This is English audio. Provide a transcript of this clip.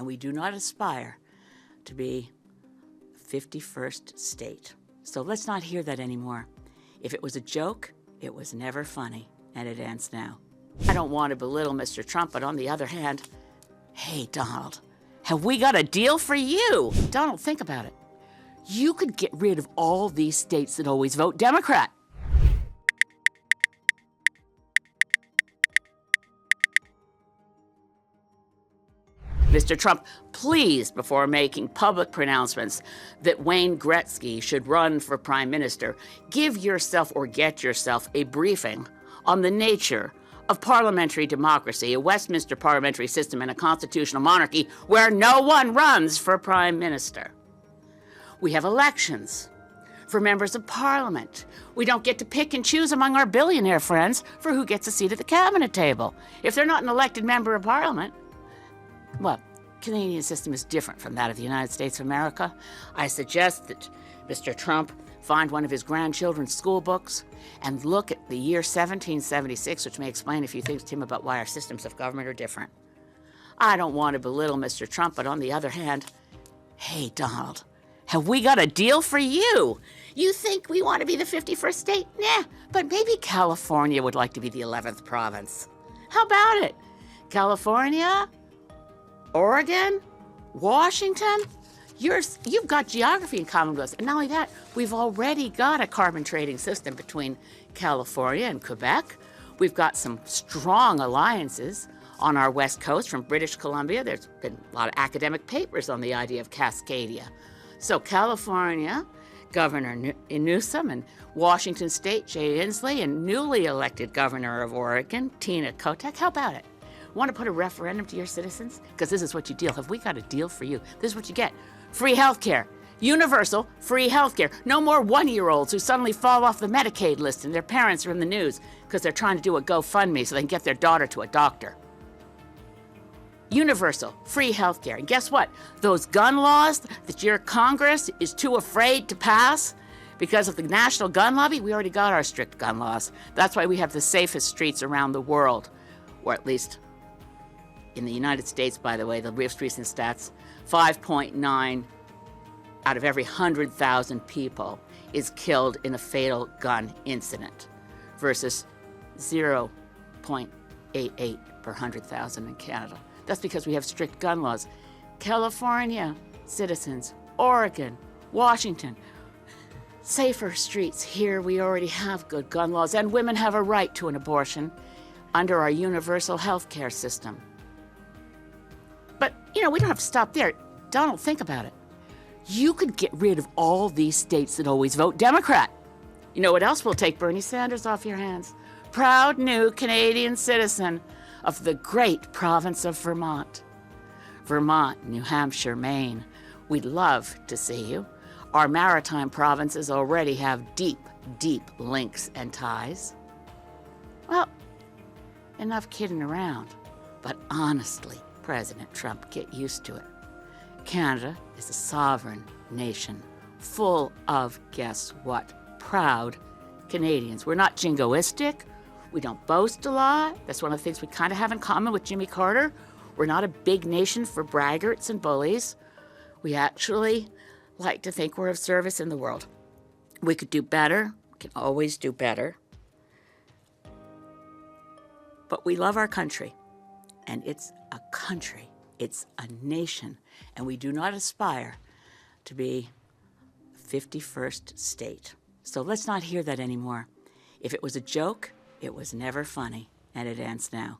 and we do not aspire to be the 51st state. So let's not hear that anymore. If it was a joke, it was never funny, and it ends now. I don't want to belittle Mr. Trump, but on the other hand, hey, Donald, have we got a deal for you? Donald, think about it. You could get rid of all these states that always vote Democrat. Mr. Trump, please, before making public pronouncements that Wayne Gretzky should run for prime minister, give yourself or get yourself a briefing on the nature of parliamentary democracy, a Westminster parliamentary system, and a constitutional monarchy where no one runs for prime minister. We have elections for members of parliament. We don't get to pick and choose among our billionaire friends for who gets a seat at the cabinet table. If they're not an elected member of parliament, well, Canadian system is different from that of the United States of America. I suggest that Mr. Trump find one of his grandchildren's school books and look at the year 1776, which may explain a few things to him about why our systems of government are different. I don't want to belittle Mr. Trump, but on the other hand, hey, Donald, have we got a deal for you? You think we want to be the 51st state? Nah, but maybe California would like to be the 11th province. How about it? California? Oregon? Washington? You've got geography in common with us. And not only that, we've already got a carbon trading system between California and Quebec. We've got some strong alliances on our west coast from British Columbia. There's been a lot of academic papers on the idea of Cascadia. So California, Governor Newsom, and Washington State, Jay Inslee, and newly elected Governor of Oregon, Tina Kotek. How about it? Want to put a referendum to your citizens? Because this is what you deal. Have we got a deal for you? This is what you get. Free health care. Universal free health care. No more one-year-olds who suddenly fall off the Medicaid list and their parents are in the news because they're trying to do a GoFundMe so they can get their daughter to a doctor. Universal free health care. And guess what? Those gun laws that your Congress is too afraid to pass because of the national gun lobby, we already got our strict gun laws. That's why we have the safest streets around the world, or at least in the United States, by the way, the most recent stats, 5.9 out of every 100,000 people is killed in a fatal gun incident versus 0.88 per 100,000 in Canada. That's because we have strict gun laws. California citizens, Oregon, Washington, safer streets. Here we already have good gun laws, and women have a right to an abortion under our universal health care system. But, we don't have to stop there. Donald, think about it. You could get rid of all these states that always vote Democrat. You know what else will take Bernie Sanders off your hands? Proud new Canadian citizen of the great province of Vermont. Vermont, New Hampshire, Maine. We'd love to see you. Our maritime provinces already have deep, deep links and ties. Well, enough kidding around. But honestly, President Trump, get used to it. Canada is a sovereign nation full of, guess what, proud Canadians. We're not jingoistic. We don't boast a lot. That's one of the things we kind of have in common with Jimmy Carter. We're not a big nation for braggarts and bullies. We actually like to think we're of service in the world. We could do better. We can always do better. But we love our country. And it's a country. It's a nation. And we do not aspire to be the 51st state. So let's not hear that anymore. If it was a joke, it was never funny. And it ends now.